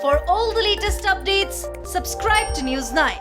For all the latest updates, subscribe to News 9.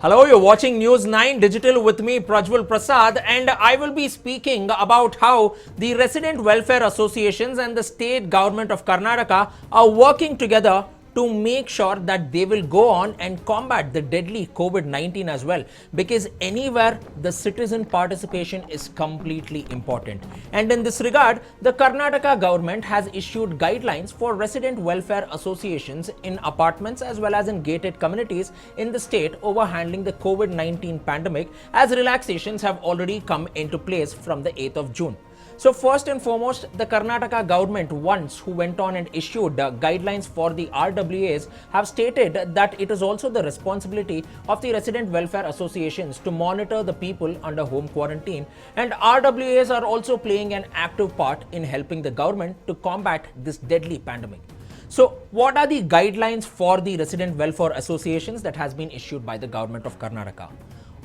Hello, you're watching News 9 Digital with me, Prajwal Prasad, and I will be speaking about how the resident welfare associations and the state government of Karnataka are working together to make sure that they will go on and combat the deadly COVID-19 as well, because anywhere the citizen participation is completely important. And in this regard, the Karnataka government has issued guidelines for resident welfare associations in apartments as well as in gated communities in the state over handling the COVID-19 pandemic, as relaxations have already come into place from the 8th of June. So first and foremost, the Karnataka government once who went on and issued guidelines for the RWAs have stated that it is also the responsibility of the resident welfare associations to monitor the people under home quarantine, and RWAs are also playing an active part in helping the government to combat this deadly pandemic. So what are the guidelines for the resident welfare associations that has been issued by the government of Karnataka?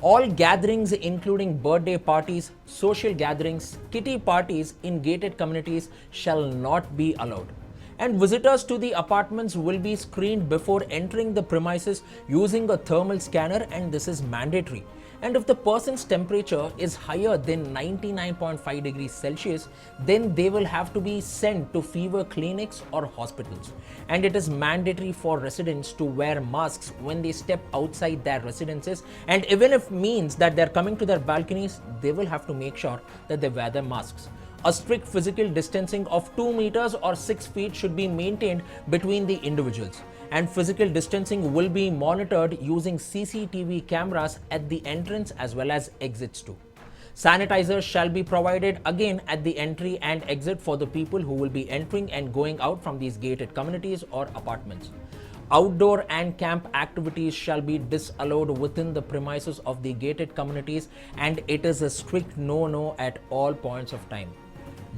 All gatherings including birthday parties, social gatherings, kitty parties in gated communities shall not be allowed. And visitors to the apartments will be screened before entering the premises using a thermal scanner, and this is mandatory. And if the person's temperature is higher than 99.5 degrees Celsius, then they will have to be sent to fever clinics or hospitals. And it is mandatory for residents to wear masks when they step outside their residences. And even if means that they're coming to their balconies, they will have to make sure that they wear their masks. A strict physical distancing of 2 meters or 6 feet should be maintained between the individuals. And physical distancing will be monitored using CCTV cameras at the entrance as well as exits too. Sanitizers shall be provided again at the entry and exit for the people who will be entering and going out from these gated communities or apartments. Outdoor and camp activities shall be disallowed within the premises of the gated communities, and it is a strict no-no at all points of time.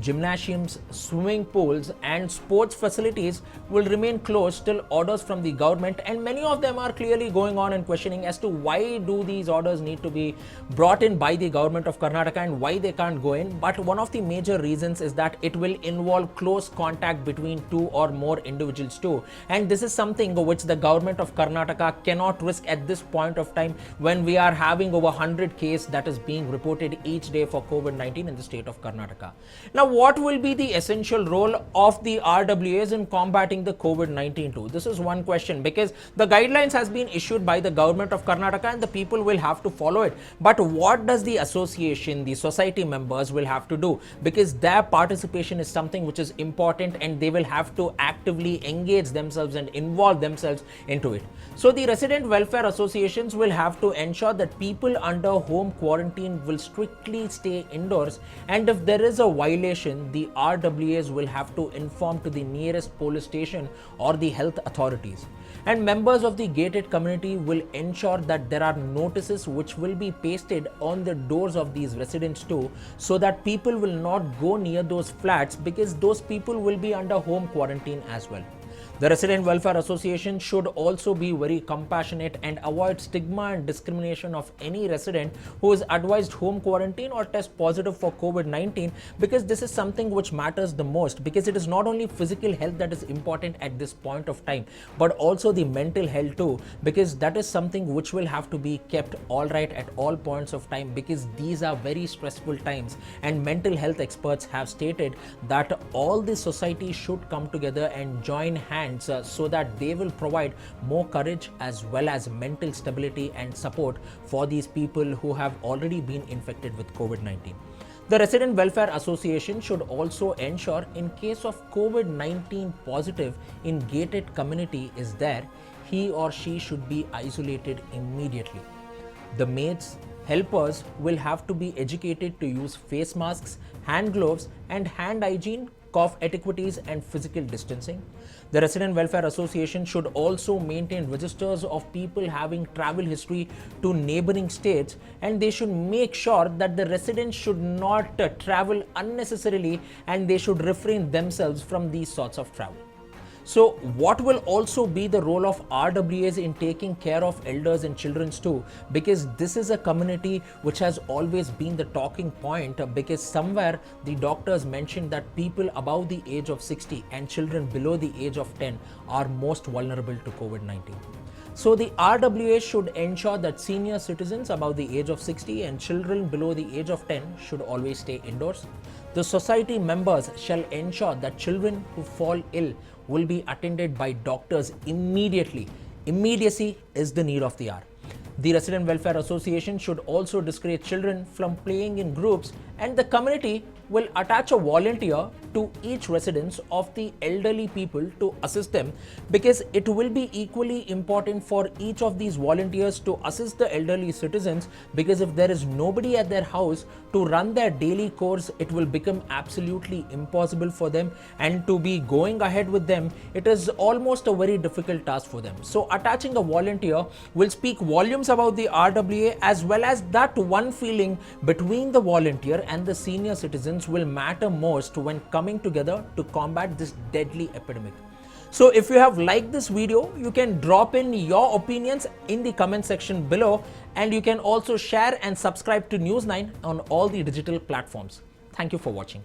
Gymnasiums, swimming pools and sports facilities will remain closed till orders from the government, and many of them are clearly going on and questioning as to why do these orders need to be brought in by the government of Karnataka and why they can't go in. But one of the major reasons is that it will involve close contact between 2 or more individuals too, and this is something which the government of Karnataka cannot risk at this point of time when we are having over 100 cases that is being reported each day for COVID-19 in the state of Karnataka. Now, what will be the essential role of the RWAs in combating the COVID-19 too? This is one question, because the guidelines has been issued by the government of Karnataka and the people will have to follow it. But what does the association, the society members will have to do? Because their participation is something which is important, and they will have to actively engage themselves and involve themselves into it. So the resident welfare associations will have to ensure that people under home quarantine will strictly stay indoors, and if there is a violation, the RWAs will have to inform to the nearest police station or the health authorities. And members of the gated community will ensure that there are notices which will be pasted on the doors of these residents too, so that people will not go near those flats, because those people will be under home quarantine as well. The Resident Welfare Association should also be very compassionate and avoid stigma and discrimination of any resident who is advised home quarantine or test positive for COVID-19, because this is something which matters the most, because it is not only physical health that is important at this point of time, but also the mental health too, because that is something which will have to be kept all right at all points of time, because these are very stressful times, and mental health experts have stated that all the society should come together and join hands so that they will provide more courage as well as mental stability and support for these people who have already been infected with COVID-19. The Resident Welfare Association should also ensure, in case of COVID-19 positive in gated community is there, he or she should be isolated immediately. The maids, helpers will have to be educated to use face masks, hand gloves and hand hygiene, cough etiquettes and physical distancing. The Resident Welfare Association should also maintain registers of people having travel history to neighboring states, and they should make sure that the residents should not travel unnecessarily, and they should refrain themselves from these sorts of travel. So what will also be the role of RWAs in taking care of elders and children too? Because this is a community which has always been the talking point, because somewhere the doctors mentioned that people above the age of 60 and children below the age of 10 are most vulnerable to COVID-19. So the RWA should ensure that senior citizens above the age of 60 and children below the age of 10 should always stay indoors. The society members shall ensure that children who fall ill will be attended by doctors immediately. Immediacy is the need of the hour. The Resident Welfare Association should also discourage children from playing in groups, and the community will attach a volunteer to each residence of the elderly people to assist them, because it will be equally important for each of these volunteers to assist the elderly citizens, because if there is nobody at their house to run their daily course, it will become absolutely impossible for them, and to be going ahead with them, it is almost a very difficult task for them. So attaching a volunteer will speak volumes about the RWA, as well as that one feeling between the volunteer and the senior citizens will matter most when coming together to combat this deadly epidemic. So if you have liked this video, you can drop in your opinions in the comment section below, and you can also share and subscribe to News9 on all the digital platforms. Thank you for watching.